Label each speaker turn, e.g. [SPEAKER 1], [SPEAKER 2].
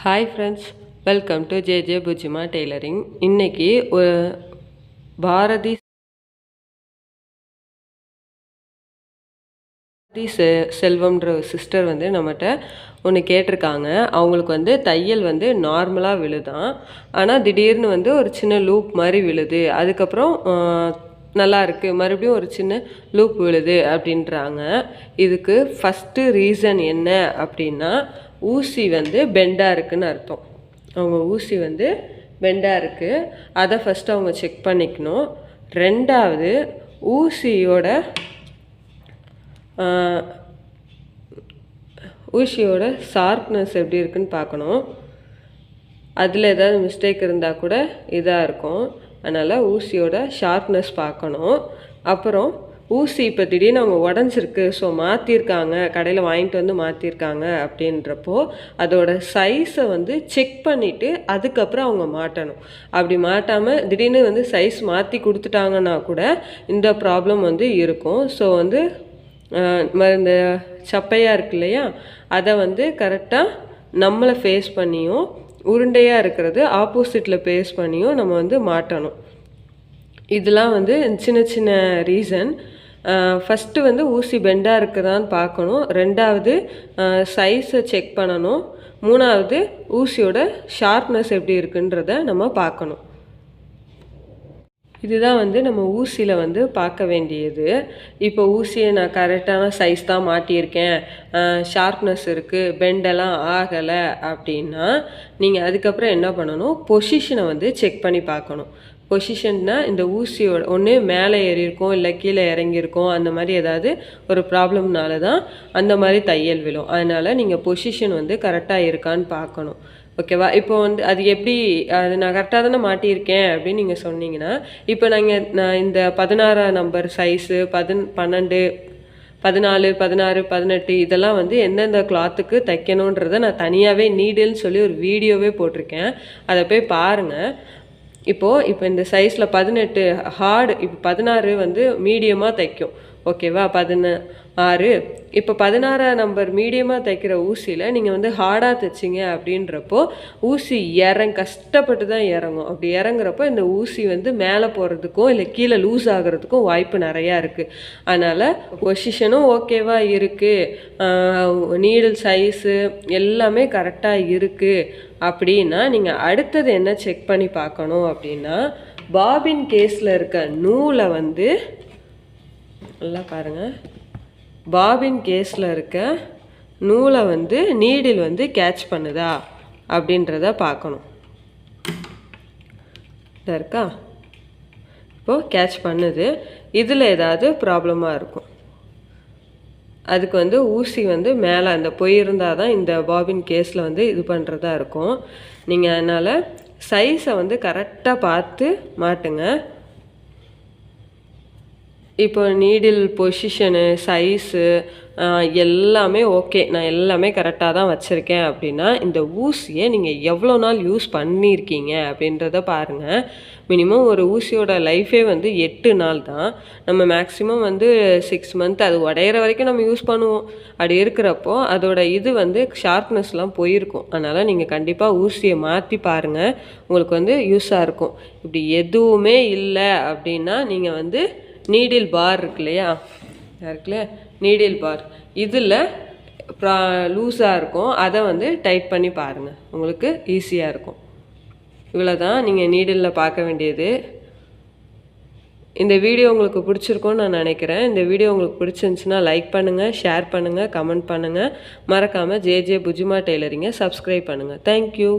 [SPEAKER 1] Hi friends, welcome to J bujjima tailoring. இன்றைக்கி Bharathi செல்வம்ன்ற sister நம்மகிட்ட ஒன்று கேட்டிருக்காங்க. அவங்களுக்கு தையல் நார்மலாக விழுதான், ஆனால் திடீர்னு ஒரு சின்ன லூப் மாதிரி விழுது. அதுக்கப்புறம் நல்லா இருக்குது, மறுபடியும் ஒரு சின்ன லூப் விழுது அப்படின்றாங்க. இதுக்கு ஃபஸ்ட்டு ரீசன் என்ன அப்படின்னா, ஊசி பெண்டாக இருக்குதுன்னு அர்த்தம். அவங்க ஊசி பெண்டாக இருக்குது, அதை ஃபஸ்ட்டு அவங்க செக் பண்ணிக்கணும். ரெண்டாவது, ஊசியோட ஷார்ப்னஸ் எப்படி இருக்குன்னு பார்க்கணும். அதில் ஏதாவது மிஸ்டேக் இருந்தால் கூட இதாக இருக்கும். அதனால் ஊசியோட ஷார்ப்னஸ் பார்க்கணும். அப்புறம் ஊசி இப்போ திடீர்னு அவங்க உடஞ்சிருக்கு, ஸோ மாற்றிருக்காங்க, கடையில் வாங்கிட்டு மாற்றிருக்காங்க அப்படின்றப்போ அதோட சைஸை செக் பண்ணிவிட்டு அதுக்கப்புறம் அவங்க மாட்டணும். அப்படி மாட்டாமல் திடீர்னு சைஸ் மாற்றி கொடுத்துட்டாங்கன்னா கூட இந்த ப்ராப்ளம் இருக்கும். ஸோ இந்த சப்பையாக இருக்கு இல்லையா, அதை கரெக்டாக நம்மளை ஃபேஸ் பண்ணியும், உருண்டையாக இருக்கிறது ஆப்போசிட்டில் ஃபேஸ் பண்ணியும் நம்ம மாட்டணும். இதெல்லாம் சின்ன சின்ன ரீசன். ஃபஸ்ட்டு ஊசி பெண்டாக இருக்குதான்னு பார்க்கணும். ரெண்டாவது, சைஸை செக் பண்ணணும். மூணாவது, ஊசியோட ஷார்ப்னஸ் எப்படி இருக்குன்றத நம்ம பார்க்கணும். இதுதான் நம்ம ஊசியில் பார்க்க வேண்டியது. இப்போ ஊசியை நான் கரெக்டான சைஸ் தான் மாட்டியிருக்கேன், ஷார்ப்னஸ் இருக்குது, பெண்டெல்லாம் ஆகலை அப்படின்னா நீங்கள் அதுக்கப்புறம் என்ன பண்ணணும், பொசிஷனை செக் பண்ணி பார்க்கணும். பொசிஷன்னா இந்த ஊசியோட ஒன்று மேலே ஏறியிருக்கும், இல்லை கீழே இறங்கியிருக்கும், அந்த மாதிரி ஏதாவது ஒரு ப்ராப்ளம்னால தான் அந்த மாதிரி தையல் விழும். அதனால் நீங்கள் பொசிஷன் கரெக்டாக இருக்கான்னு பார்க்கணும். ஓகேவா? இப்போ அது எப்படி, அது நான் கரெக்டாக தானே மாட்டியிருக்கேன் அப்படின்னு நீங்கள் சொன்னீங்கன்னா, இப்போ நான் இந்த 16 நம்பர் சைஸு 12, 14, 16, 18 இதெல்லாம் எந்தெந்த கிளாத்துக்கு தைக்கணுன்றதை நான் தனியாகவே நீடில்னு சொல்லி ஒரு வீடியோவே போட்டிருக்கேன், அதை போய் பாருங்கள். இப்போ இந்த சைஸில் 18 ஹார்டு, இப்போ 16 மீடியமாக தைக்கும். ஓகேவா? 16, இப்போ 16 நம்பர் மீடியமாக தைக்கிற ஊசியில் நீங்கள் ஹார்டாக தைச்சிங்க அப்படின்றப்போ ஊசி கஷ்டப்பட்டு தான் இறங்கும். அப்படி இறங்குறப்போ இந்த ஊசி மேலே போகிறதுக்கும் இல்லை கீழே லூஸ் ஆகிறதுக்கும் வாய்ப்பு நிறையா இருக்குது. அதனால் பொசிஷனும் ஓகேவாக இருக்குது, நீடில் சைஸு எல்லாமே கரெக்டாக இருக்குது அப்படின்னா நீங்கள் அடுத்தது என்ன செக் பண்ணி பார்க்கணும் அப்படின்னா, பாபின் கேஸில் இருக்க நூலை நல்லா பாருங்கள். பாபின் கேஸில் இருக்க நூலை நீடில் கேட்ச் பண்ணுதா அப்படின்றத பார்க்கணும். இதாக இருக்கா? இப்போது கேட்ச் பண்ணுது. இதில் ஏதாவது ப்ராப்ளமாக இருக்கும். அதுக்கு ஊசி மேலே அந்த போயிருந்தால் தான் இந்த பாபின் கேஸில் இது பண்ணுறதா இருக்கும். நீங்கள் அதனால் சைஸை கரெக்டாக பார்த்து மாட்டுங்க. இப்போ நீடில் பொசிஷனு, சைஸு எல்லாமே ஓகே, நான் எல்லாமே கரெக்டாக தான் வச்சுருக்கேன் அப்படின்னா இந்த ஊசியை நீங்கள் எவ்வளோ நாள் யூஸ் பண்ணியிருக்கீங்க அப்படின்றத பாருங்கள். மினிமம் ஒரு ஊசியோட லைஃபே 8 நாள் தான். நம்ம மேக்ஸிமம் 6 மந்த், அது உடையிற வரைக்கும் நம்ம யூஸ் பண்ணுவோம். அப்படி இருக்கிறப்போ அதோட இது ஷார்ப்னஸ்லாம் போயிருக்கும். அதனால் நீங்கள் கண்டிப்பாக ஊசியை மாற்றி பாருங்கள், உங்களுக்கு யூஸாக இருக்கும். இப்படி எதுவுமே இல்லை அப்படின்னா நீங்கள் நீடில் பார் இருக்கு இல்லையா, நீடில் பார் இதில் லூஸாக இருக்கும், அதை டைட் பண்ணி பாருங்கள், உங்களுக்கு ஈஸியாக இருக்கும். இவ்வளோ தான் நீங்கள் நீடிலில் பார்க்க வேண்டியது. இந்த வீடியோ உங்களுக்கு பிடிச்சிருக்கும்னு நான் நினைக்கிறேன். இந்த வீடியோ உங்களுக்கு பிடிச்சிருந்துச்சுன்னா லைக் பண்ணுங்கள், ஷேர் பண்ணுங்கள், கமெண்ட் பண்ணுங்கள். மறக்காமல் ஜே bujjima டெய்லரிங்கை சப்ஸ்கிரைப் பண்ணுங்கள். தேங்க்யூ.